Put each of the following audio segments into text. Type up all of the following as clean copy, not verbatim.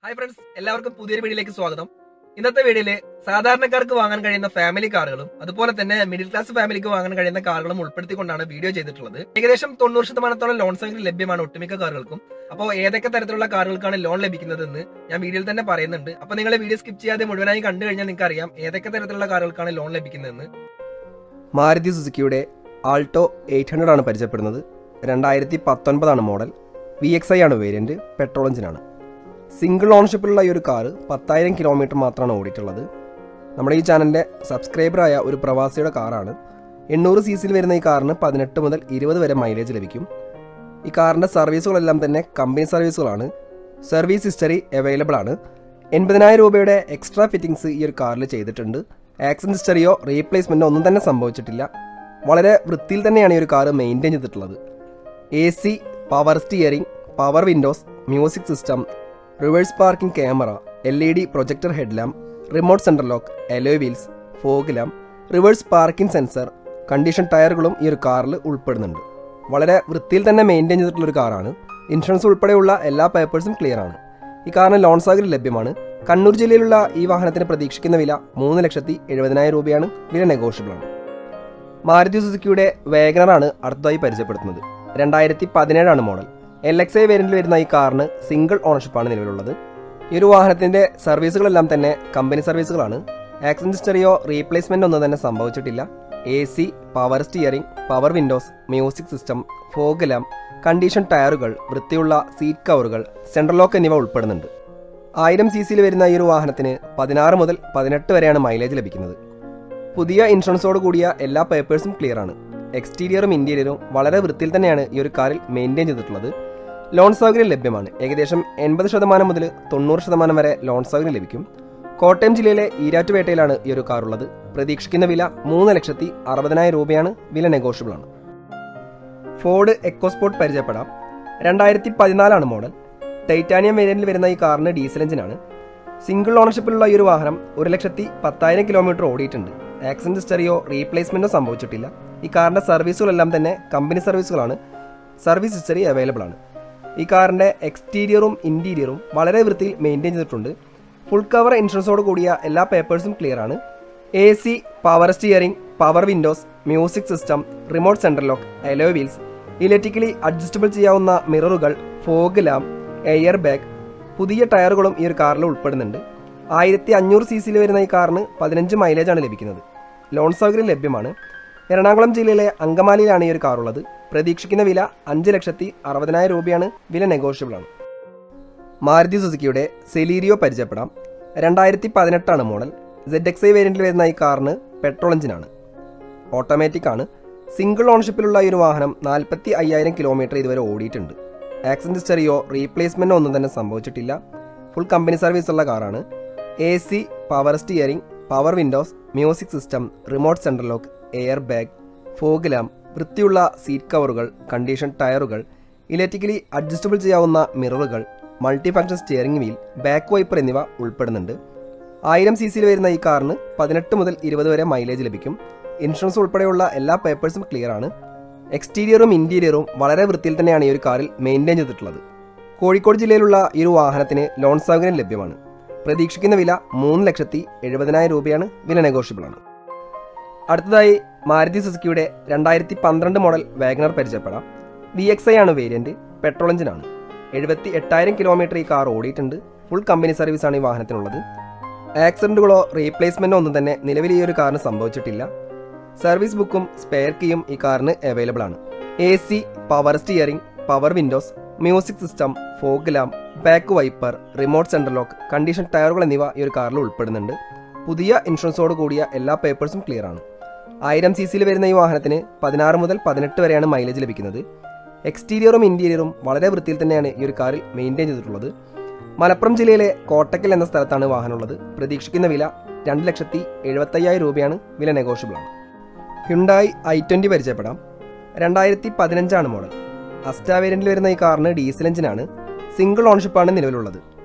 Hi friends, എല്ലാവർക്കും പുതിയൊരു വീഡിയോയിലേക്ക് സ്വാഗതം. ഇന്നത്തെ വീഡിയോയില് സാധാരണക്കാർക്ക് വാങ്ങാൻ കഴിയുന്ന ഫാമിലി കാറുകളും അതുപോലെ തന്നെ മിഡിൽ ക്ലാസ് ഫാമിലിക്ക് വാങ്ങാൻ കഴിയുന്ന കാറുകളും ഉൾപ്പെടുത്തിക്കൊണ്ടാണ് വീഡിയോ ചെയ്തിട്ടുള്ളത്. ഏകദേശം 90% ലോൺ സൗകര്യം ലഭ്യമാണ് ഒട്ടുമിക്ക കാറുകൾക്കും. അപ്പോൾ ഏതൊക്കെ തരത്തിലുള്ള കാറുകൾക്കാണ് ലോൺ ലഭിക്കുന്നതെന്ന് ഞാൻ വീഡിയോയിൽ തന്നെ പറയുന്നുണ്ട്. അപ്പോൾ നിങ്ങൾ വീഡിയോ സ്കിപ്പ് ചെയ്യാതെ മുഴുവനായി കണ്ടു കഴിഞ്ഞാൽ നിങ്ങൾക്ക് അറിയാം ഏതൊക്കെ തരത്തിലുള്ള കാറുകൾക്കാണ് ലോൺ ലഭിക്കുന്നതെന്ന്. മാരുതി സുസുക്കിയുടെ ആൾട്ടോ 800 ആണ് പരിചയപ്പെടുന്നത്. 2019 മോഡൽ. VXI ആണ് വേരിയന്റ്. പെട്രോൾ എഞ്ചിനാണ്. സിംഗിൾ ഓണർഷിപ്പിലുള്ള ഈ ഒരു കാറ് 10,000 കിലോമീറ്റർ മാത്രമാണ് ഓടിയിട്ടുള്ളത്. നമ്മുടെ ഈ ചാനലിൻ്റെ സബ്സ്ക്രൈബറായ ഒരു പ്രവാസിയുടെ കാറാണ്. 800 cc വരുന്ന ഈ കാറിന് 18 മുതൽ 20 വരെ മൈലേജ് ലഭിക്കും. ഈ കാറിൻ്റെ സർവീസുകളെല്ലാം തന്നെ കമ്പനി സർവീസുകളാണ്. സർവീസ് ഹിസ്റ്ററി അവൈലബിൾ ആണ്. 80,000 രൂപയുടെ എക്സ്ട്രാ ഫിറ്റിംഗ്സ് ഈ ഒരു കാറിൽ ചെയ്തിട്ടുണ്ട്. ആക്സിഡന്റ് ഹിസ്റ്ററിയോ റീപ്ലേസ്മെൻറ്റോ ഒന്നും തന്നെ സംഭവിച്ചിട്ടില്ല. വളരെ വൃത്തിയിൽ തന്നെയാണ് ഈ ഒരു കാറ് മെയിൻറ്റെയിൻ ചെയ്തിട്ടുള്ളത്. AC, power steering, power windows, music system, reverse parking camera, LED projector headlamp, remote central lock, alloy wheels, fog lamp, reverse parking sensor, condition ടയറുകളും ഈ ഒരു കാറിൽ ഉൾപ്പെടുന്നുണ്ട്. വളരെ വൃത്തിയിൽ തന്നെ മെയിൻറ്റെയിൻ ചെയ്തിട്ടുള്ളൊരു കാറാണ്. ഇൻഷുറൻസ് ഉൾപ്പെടെയുള്ള എല്ലാ പേപ്പേഴ്സും ക്ലിയർ ആണ്. ഈ കാറിന് ലോൺ സൗകര്യം ലഭ്യമാണ്. കണ്ണൂർ ജില്ലയിലുള്ള ഈ വാഹനത്തിന് പ്രതീക്ഷിക്കുന്ന വില 3,70,000 രൂപയാണ്. വില നെഗോഷ്യബിൾ ആണ്. മാരുതി സുസുക്കിയുടെ വാഗണർ ആണ് അടുത്തതായി പരിചയപ്പെടുത്തുന്നത്. 2017 മോഡൽ. LXI വേരിയന്റിൽ വരുന്ന ഈ കാറിന് സിംഗിൾ ഓണർഷിപ്പാണ് നിലവിലുള്ളത്. ഈ ഒരു വാഹനത്തിന്റെ സർവീസുകളെല്ലാം തന്നെ കമ്പനി സർവീസുകളാണ്. ആക്സിഡന്റ് ഹിസ്റ്ററിയോ റീപ്ലേസ്മെന്റ് ഒന്നും തന്നെ സംഭവിച്ചിട്ടില്ല. AC, power steering, power windows, music system, fog lamp, condition ടയറുകൾ, വൃത്തിയുള്ള സീറ്റ് കവറുകൾ, സെൻട്രൽ ലോക്ക് എന്നിവ ഉൾപ്പെടുന്നുണ്ട്. 1000 cc വരുന്ന ഈ ഒരു വാഹനത്തിന് 16 മുതൽ 18 വരെയാണ് മൈലേജ് ലഭിക്കുന്നത്. പുതിയ ഇൻഷുറൻസോട് കൂടിയ എല്ലാ പേപ്പേഴ്സും ക്ലിയർ ആണ്. എക്സ്റ്റീരിയറും ഇന്റീരിയറും വളരെ വൃത്തിയിൽ തന്നെയാണ് ഈ ഒരു കാറിൽ മെയിൻറ്റെയിൻ ചെയ്തിട്ടുള്ളത്. ലോൺ സൗകര്യം ലഭ്യമാണ്. ഏകദേശം 80% മുതൽ 90% വരെ ലോൺ സൗകര്യം ലഭിക്കും. കോട്ടയം ജില്ലയിലെ ഈരാറ്റുപേട്ടയിലാണ് ഈ ഒരു കാർ ഉള്ളത്. പ്രതീക്ഷിക്കുന്ന വില 3,60,000 രൂപയാണ്. വില നെഗോഷ്യബിൾ ആണ്. ഫോർഡ് എക്കോസ്പോർട്ട് പരിചയപ്പെടാം. 2014 മോഡൽ. ടൈറ്റാനിയം വേരിയന്റിൽ വരുന്ന ഈ കാറിന് ഡീസൽ എഞ്ചിനാണ്. സിംഗിൾ ഓണർഷിപ്പിലുള്ള ഈ ഒരു വാഹനം 1,10,000 കിലോമീറ്റർ ഓടിയിട്ടുണ്ട്. ആക്സിഡന്റ് ഹിസ്റ്ററിയോ റീപ്ലേസ്മെന്റോ സംഭവിച്ചിട്ടില്ല. ഈ കാറിന്റെ സർവീസുകളെല്ലാം തന്നെ കമ്പനി സർവീസുകളാണ്. സർവീസ് ഹിസ്റ്ററി അവൈലബിൾ ആണ്. ഈ കാറിന്റെ എക്സ്റ്റീരിയറും ഇന്റീരിയറും വളരെ വൃത്തിയിൽ മെയിൻറ്റെയിൻ ചെയ്തിട്ടുണ്ട്. ഫുൾ കവർ ഇൻഷുറൻസോട് കൂടിയ എല്ലാ പേപ്പേഴ്സും ക്ലിയർ ആണ്. AC, power steering, power windows, music system, remote central lock, alloy wheels, electrically adjustable ചെയ്യാവുന്ന മിററുകൾ, ഫോഗ് ലാമ്പ്, എയർ ബാഗ്, പുതിയ ടയറുകളും ഈ ഒരു കാറിൽ ഉൾപ്പെടുന്നുണ്ട്. 1500 cc വരുന്ന ഈ കാറിന് 15 മൈലേജാണ് ലഭിക്കുന്നത്. ലോൺ സൗകര്യം ലഭ്യമാണ്. എറണാകുളം ജില്ലയിലെ അങ്കമാലിയിലാണ് ഈ ഒരു കാറുള്ളത്. പ്രതീക്ഷിക്കുന്ന വില 5,60,000 രൂപയാണ്. വില നെഗോഷ്യബിൾ ആണ്. മാരുതി സുസുക്കിയുടെ സെലീരിയോ പരിചയപ്പെടാം. 2018 മോഡൽ. ZXI വേരിയന്റിൽ വരുന്ന ഈ കാറിന് പെട്രോൾ എഞ്ചിനാണ്. ഓട്ടോമാറ്റിക് ആണ്. സിംഗിൾ ഓണർഷിപ്പിലുള്ള ഈ ഒരു വാഹനം 45,000 കിലോമീറ്റർ ഇതുവരെ ഓടിയിട്ടുണ്ട്. ആക്സിഡന്റ് ഹിസ്റ്ററിയോ റീപ്ലേസ്മെന്റോ ഒന്നും തന്നെ സംഭവിച്ചിട്ടില്ല. ഫുൾ കമ്പനി സർവീസ് ഉള്ള കാറാണ്. AC, power steering, power windows, music system, remote central lock, air bag, fog lamp, വൃത്തിയുള്ള സീറ്റ് കവറുകൾ, കണ്ടീഷൻ ടയറുകൾ, ഇലക്ട്രിക്കലി അഡ്ജസ്റ്റബിൾ ചെയ്യാവുന്ന മിററുകൾ, multi function steering wheel, back wiper എന്നിവ ഉൾപ്പെടുന്നുണ്ട്. 1000 cc വരുന്ന ഈ കാറിന് 18 മുതൽ 20 വരെ മൈലേജ് ലഭിക്കും. ഇൻഷുറൻസ് ഉൾപ്പെടെയുള്ള എല്ലാ പേപ്പേഴ്സും ക്ലിയർ ആണ്. എക്സ്റ്റീരിയറും ഇന്റീരിയറും വളരെ വൃത്തിയിൽ തന്നെയാണ് ഈ ഒരു കാറിൽ മെയിൻറ്റെയിൻ ചെയ്തിട്ടുള്ളത്. കോഴിക്കോട് ജില്ലയിലുള്ള ഈ ഒരു വാഹനത്തിന് ലോൺ സൗകര്യം ലഭ്യമാണ്. പ്രതീക്ഷിക്കുന്ന വില 3,70,000 രൂപയാണ്. വില നെഗോഷ്യബിൾ ആണ്. അടുത്തതായി മാരുതി സുസുക്കിയുടെ 2012 മോഡൽ വാഗണർ പരിചയപ്പെടാം. VXI ആണ് വേരിയന്റ്. പെട്രോൾ എഞ്ചിനാണ്. 78,000 കിലോമീറ്റർ ഈ കാർ ഓടിയിട്ടുണ്ട്. ഫുൾ കമ്പനി സർവീസാണ് ഈ വാഹനത്തിനുള്ളത്. ആക്സിഡന്റുകളോ റീപ്ലേസ്മെന്റോ ഒന്നും തന്നെ നിലവിൽ ഈ ഒരു കാറിന് സംഭവിച്ചിട്ടില്ല. സർവീസ് ബുക്കും സ്പെയർ കീയും ഈ കാറിന് അവൈലബിൾ ആണ്. AC, power steering, power windows, music system, fog lamp, back wiper, remote central lock, condition ടയറുകൾ എന്നിവ ഈ ഒരു കാറിൽ ഉൾപ്പെടുന്നുണ്ട്. പുതിയ ഇൻഷുറൻസോട് കൂടിയ എല്ലാ പേപ്പേഴ്സും ക്ലിയർ ആണ്. 1000 cc വരുന്ന ഈ വാഹനത്തിന് 16 മുതൽ 18 വരെയാണ് മൈലേജ് ലഭിക്കുന്നത്. എക്സ്റ്റീരിയറും ഇന്റീരിയറും വളരെ വൃത്തിയിൽ തന്നെയാണ് ഈ ഒരു കാറിൽ മെയിൻറ്റെയിൻ ചെയ്തിട്ടുള്ളത്. മലപ്പുറം ജില്ലയിലെ കോട്ടക്കൽ എന്ന സ്ഥലത്താണ് വാഹനമുള്ളത്. പ്രതീക്ഷിക്കുന്ന വില 2,70,000 രൂപയാണ്. വില നെഗോഷ്യബിൾ ആണ്. ഹ്യുണ്ടായി i20 പരിചയപ്പെടാം. 2015 മോഡൽ. അസ്റ്റ വേരിയന്റിൽ വരുന്ന ഈ കാറിന് ഡീസൽ എഞ്ചിനാണ്. സിംഗിൾ ഓണർഷിപ്പാണ് നിലവിലുള്ളത്.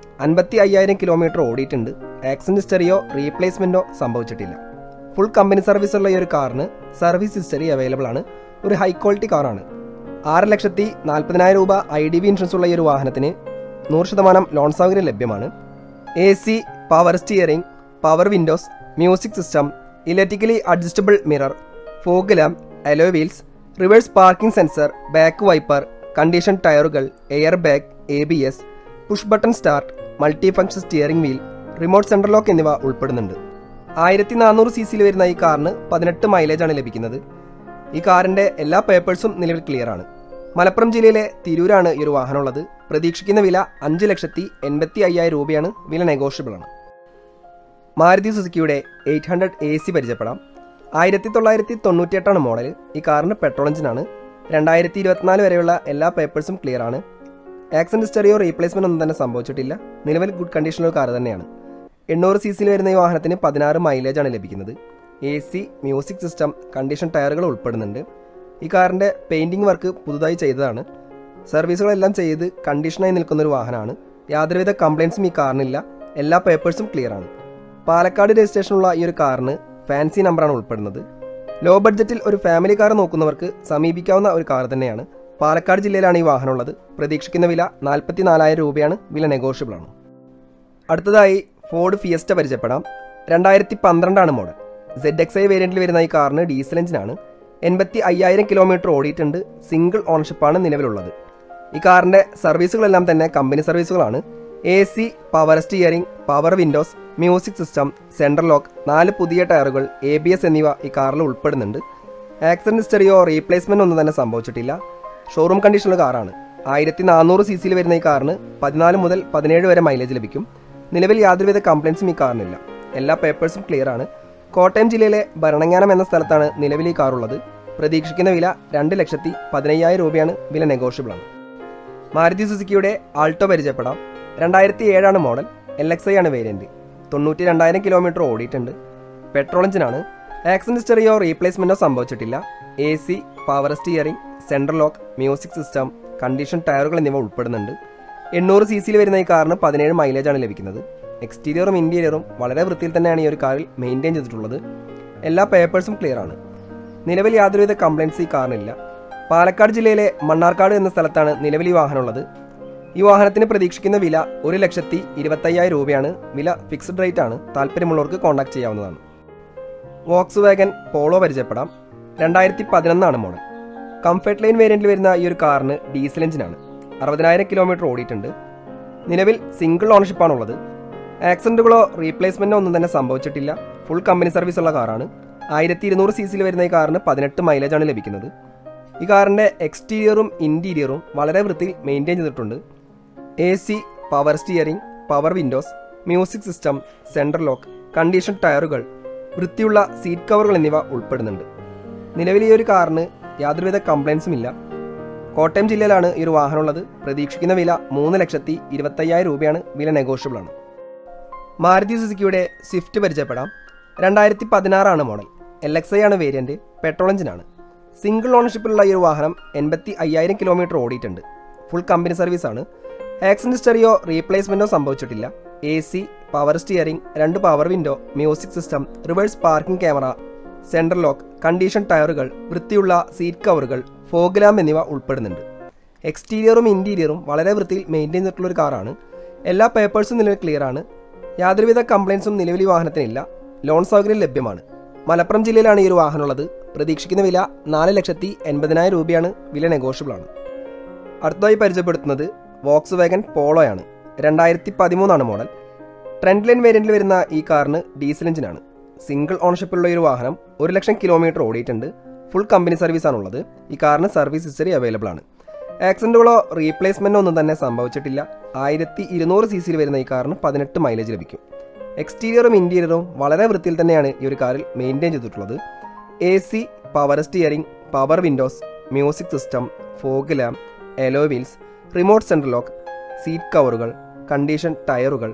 55,000 കിലോമീറ്റർ ഓടിയിട്ടുണ്ട്. ആക്സിഡന്റ് ഹിസ്റ്ററിയോ റീപ്ലേസ്മെന്റോ സംഭവിച്ചിട്ടില്ല. ഫുൾ കമ്പനി സർവീസ് ഉള്ള ഈ ഒരു കാറിന് സർവീസ് ഹിസ്റ്ററി അവൈലബിൾ ആണ്. ഒരു ഹൈ ക്വാളിറ്റി കാറാണ്. 6,40,000 രൂപ IDV ഇൻഷുറൻസ് ഉള്ള ഈ ഒരു വാഹനത്തിന് 100% ലോൺ സൗകര്യം ലഭ്യമാണ്. AC, power steering, power windows, music system, electrically adjustable mirror, fog lamp, alloy wheels, reverse parking sensor, back wiper, condition ടയറുകൾ, air bag, ABS, push button start, multi function steering wheel, remote central lock എന്നിവ ഉൾപ്പെടുന്നുണ്ട്. 1400 cc വരുന്ന ഈ കാറിന് 18 മൈലേജാണ് ലഭിക്കുന്നത്. ഈ കാറിൻ്റെ എല്ലാ പേപ്പേഴ്സും നിലവിൽ ക്ലിയർ ആണ്. മലപ്പുറം ജില്ലയിലെ തിരൂരാണ് ഈ ഒരു വാഹനമുള്ളത്. പ്രതീക്ഷിക്കുന്ന വില 5,85,000 രൂപയാണ്. വില നെഗോഷ്യബിൾ ആണ്. മാരുതി സുസുക്കിയുടെ 800 AC പരിചയപ്പെടാം. 1998 മോഡൽ. ഈ കാറിന് പെട്രോൾ എഞ്ചിനാണ്. 2024 വരെയുള്ള എല്ലാ പേപ്പേഴ്സും ക്ലിയർ ആണ്. ആക്സിഡന്റ് ഹിസ്റ്ററിയോ റീപ്ലേസ്മെന്റ് ഒന്നും തന്നെ സംഭവിച്ചിട്ടില്ല. നിലവിൽ ഗുഡ് കണ്ടീഷനുള്ള കാർ തന്നെയാണ്. 800 cc വരുന്ന ഈ വാഹനത്തിന് 16 മൈലേജാണ് ലഭിക്കുന്നത്. AC, മ്യൂസിക് സിസ്റ്റം, കണ്ടീഷൻ ടയറുകൾ ഉൾപ്പെടുന്നുണ്ട്. ഈ കാറിൻ്റെ പെയിൻറ്റിംഗ് വർക്ക് പുതുതായി ചെയ്തതാണ്. സർവീസുകളെല്ലാം ചെയ്ത് കണ്ടീഷനായി നിൽക്കുന്നൊരു വാഹനമാണ്. യാതൊരുവിധ കംപ്ലയിൻസും ഈ കാറിനില്ല. എല്ലാ പേപ്പേഴ്സും ക്ലിയർ ആണ്. പാലക്കാട് രജിസ്ട്രേഷനുള്ള ഈ ഒരു കാറിന് ഫാൻസി നമ്പറാണ് ഉൾപ്പെടുന്നത്. ലോ ബഡ്ജറ്റിൽ ഒരു ഫാമിലി കാർ നോക്കുന്നവർക്ക് സമീപിക്കാവുന്ന ഒരു കാർ തന്നെയാണ്. പാലക്കാട് ജില്ലയിലാണ് ഈ വാഹനമുള്ളത്. പ്രതീക്ഷിക്കുന്ന വില 44,000 രൂപയാണ്. വില നെഗോഷ്യബിൾ ആണ്. അടുത്തതായി ഫോർഡ് ഫിയസ്റ്റ പരിചയപ്പെടാം. 2012 മോഡൽ. ZXi വേരിയന്റിൽ വരുന്ന ഈ കാറിന് ഡീസൽ എഞ്ചിനാണ്. 85,000 കിലോമീറ്റർ ഓടിയിട്ടുണ്ട്. സിംഗിൾ ഓണർഷിപ്പാണ് നിലവിലുള്ളത്. ഈ കാറിൻ്റെ സർവീസുകളെല്ലാം തന്നെ കമ്പനി സർവീസുകളാണ്. AC, power steering, power windows, music system, central lock, 4 പുതിയ ടയറുകൾ, ABS എന്നിവ ഈ കാറിൽ ഉൾപ്പെടുന്നുണ്ട്. ആക്സിഡന്റ് ഹിസ്റ്ററിയോ റീപ്ലേസ്മെന്റ് ഒന്നും തന്നെ സംഭവിച്ചിട്ടില്ല. ഷോറൂം കണ്ടീഷനുള്ള കാറാണ്. 1400 cc വരുന്ന ഈ കാറിന് 14 മുതൽ 17 വരെ മൈലേജ് ലഭിക്കും. നിലവിൽ യാതൊരുവിധ കംപ്ലയിൻസും ഈ കാറിനില്ല. എല്ലാ പേപ്പേഴ്സും ക്ലിയർ ആണ്. കോട്ടയം ജില്ലയിലെ ഭരണങ്ങാനം എന്ന സ്ഥലത്താണ് നിലവിൽ ഈ കാറുള്ളത്. പ്രതീക്ഷിക്കുന്ന വില 2,15,000 രൂപയാണ്. വില നെഗോഷ്യബിൾ ആണ്. മാരുതി സുസുക്കിയുടെ ആൾട്ടോ പരിചയപ്പെടാം. 2007 മോഡൽ. LXi ആണ് വേരിയന്റ്. 92,000 കിലോമീറ്റർ ഓടിയിട്ടുണ്ട്. പെട്രോൾ എഞ്ചിനാണ്. ആക്സിഡന്റ് ഹിസ്റ്ററിയോ റീപ്ലേസ്മെന്റോ സംഭവിച്ചിട്ടില്ല. AC, power steering, central lock, music system, condition ടയറുകൾ എന്നിവ ഉൾപ്പെടുന്നുണ്ട്. 800 cc വരുന്ന ഈ കാറിന് 17 മൈലേജാണ് ലഭിക്കുന്നത്. എക്സ്റ്റീരിയറും ഇന്റീരിയറും വളരെ വൃത്തിയിൽ തന്നെയാണ് ഈ ഒരു കാറിൽ മെയിൻറ്റെയിൻ ചെയ്തിട്ടുള്ളത്. എല്ലാ പേപ്പേഴ്സും ക്ലിയർ ആണ്. നിലവിൽ യാതൊരുവിധ കംപ്ലയിൻസ് ഈ കാറിനില്ല. പാലക്കാട് ജില്ലയിലെ മണ്ണാർക്കാട് എന്ന സ്ഥലത്താണ് നിലവിൽ ഈ വാഹനമുള്ളത്. ഈ വാഹനത്തിന് പ്രതീക്ഷിക്കുന്ന വില 1,25,000 രൂപയാണ്. വില ഫിക്സ്ഡ് റേറ്റ് ആണ്. താല്പര്യമുള്ളവർക്ക് കോൺടാക്ട് ചെയ്യാവുന്നതാണ്. വോക്സ് വാഗൻ പോളോ പരിചയപ്പെടാം. 2011 മോഡൽ. കംഫർട്ട് ലൈൻ വേരിയന്റിൽ വരുന്ന ഈ ഒരു കാറിന് ഡീസൽ എഞ്ചിനാണ്. 60,000 കിലോമീറ്റർ ഓടിയിട്ടുണ്ട്. നിലവിൽ സിംഗിൾ ഓണർഷിപ്പാണുള്ളത്. ആക്സിഡന്റുകളോ റീപ്ലേസ്മെന്റോ ഒന്നും തന്നെ സംഭവിച്ചിട്ടില്ല. ഫുൾ കമ്പനി സർവീസ് ഉള്ള കാറാണ്. 1200 cc വരുന്ന ഈ കാറിന് 18 മൈലേജാണ് ലഭിക്കുന്നത്. ഈ കാറിൻ്റെ എക്സ്റ്റീരിയറും ഇന്റീരിയറും വളരെ വൃത്തിയിൽ മെയിൻറ്റെയിൻ ചെയ്തിട്ടുണ്ട്. AC, power steering, power windows, music system, central lock, condition ടയറുകൾ, വൃത്തിയുള്ള സീറ്റ് കവറുകൾ എന്നിവ ഉൾപ്പെടുന്നുണ്ട്. നിലവിൽ ഈ ഒരു കാറിന് യാതൊരുവിധ കംപ്ലയിൻസും ഇല്ല. കോട്ടയം ജില്ലയിലാണ് ഈ ഒരു വാഹനമുള്ളത്. പ്രതീക്ഷിക്കുന്ന വില 3,25,000 രൂപയാണ്. വില നെഗോഷ്യബിൾ ആണ്. മാരുതി സുസുക്കിയുടെ സ്വിഫ്റ്റ് പരിചയപ്പെടാം. 2016 മോഡൽ. LXi ആണ് വേരിയന്റ്. പെട്രോൾ എഞ്ചിനാണ്. സിംഗിൾ ഓണർഷിപ്പിലുള്ള ഈ ഒരു വാഹനം 85,000 കിലോമീറ്റർ ഓടിയിട്ടുണ്ട്. ഫുൾ കമ്പനി സർവീസാണ്. ആക്സിഡന്റ് ഹിസ്റ്ററിയോ റീപ്ലേസ്മെന്റോ സംഭവിച്ചിട്ടില്ല. AC, power steering, 2 power window, music system, reverse parking camera, central lock, condition ടയറുകൾ, വൃത്തിയുള്ള സീറ്റ് കവറുകൾ, ഫോഗ് ലാമ്പ് എന്നിവ ഉൾപ്പെടുന്നുണ്ട്. എക്സ്റ്റീരിയറും ഇന്റീരിയറും വളരെ വൃത്തിയിൽ മെയിൻറ്റെയിൻ ചെയ്തിട്ടുള്ള ഒരു കാറാണ്. എല്ലാ പേപ്പേഴ്സും നിലവിൽ ക്ലിയർ ആണ്. യാതൊരുവിധ കംപ്ലയിൻസും നിലവിൽ ഈ വാഹനത്തിനില്ല. ലോൺ സൗകര്യം ലഭ്യമാണ്. മലപ്പുറം ജില്ലയിലാണ് ഈ ഒരു വാഹനമുള്ളത്. പ്രതീക്ഷിക്കുന്ന വില 4,80,000 രൂപയാണ്. വില നെഗോഷ്യബിൾ ആണ്. അടുത്തതായി പരിചയപ്പെടുത്തുന്നത് വോക്സ് വാഗൻ പോളോയാണ്. 2013 മോഡൽ. ട്രെൻഡ് ലൈൻ വേരിയന്റിൽ വരുന്ന ഈ കാറിന് ഡീസൽ എഞ്ചിനാണ്. സിംഗിൾ ഓണർഷിപ്പുള്ള ഒരു വാഹനം. 1,00,000 കിലോമീറ്റർ ഓടിയിട്ടുണ്ട്. ഫുൾ കമ്പനി സർവീസാണുള്ളത്. ഈ കാറിന് സർവീസ് ഹിസ്റ്ററി അവൈലബിൾ ആണ്. ആക്സിഡന്റുകളോ റീപ്ലേസ്മെന്റോ ഒന്നും തന്നെ സംഭവിച്ചിട്ടില്ല. 1200 cc വരുന്ന ഈ കാറിന് 18 മൈലേജ് ലഭിക്കും. എക്സ്റ്റീരിയറും ഇന്റീരിയറും വളരെ വൃത്തിയിൽ തന്നെയാണ് ഈ ഒരു കാറിൽ മെയിൻറ്റെയിൻ ചെയ്തിട്ടുള്ളത്. AC, power steering, power windows, music system, fog lamp, alloy wheels, remote central lock, seat കവറുകൾ, കണ്ടീഷൻ ടയറുകൾ,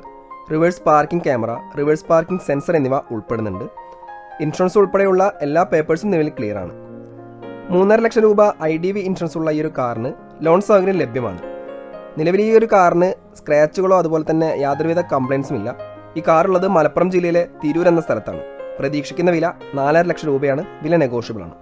reverse parking camera, reverse parking sensor എന്നിവ ഉൾപ്പെടുന്നുണ്ട്. ഇൻഷുറൻസ് ഉൾപ്പെടെയുള്ള എല്ലാ പേപ്പേഴ്സും നിലവിൽ ക്ലിയർ ആണ്. 3,50,000 രൂപ IDV ഇൻഷുറൻസ് ഉള്ള ഈ ഒരു കാറിന് ലോൺ സൗകര്യം ലഭ്യമാണ്. നിലവിൽ ഈ ഒരു കാറിന് സ്ക്രാച്ചുകളോ അതുപോലെ തന്നെ യാതൊരുവിധ കംപ്ലയിൻസും ഇല്ല. ഈ കാറുള്ളത് മലപ്പുറം ജില്ലയിലെ തിരൂർ എന്ന സ്ഥലത്താണ്. പ്രതീക്ഷിക്കുന്ന വില 4,50,000 രൂപയാണ്. വില നെഗോഷ്യബിൾ ആണ്.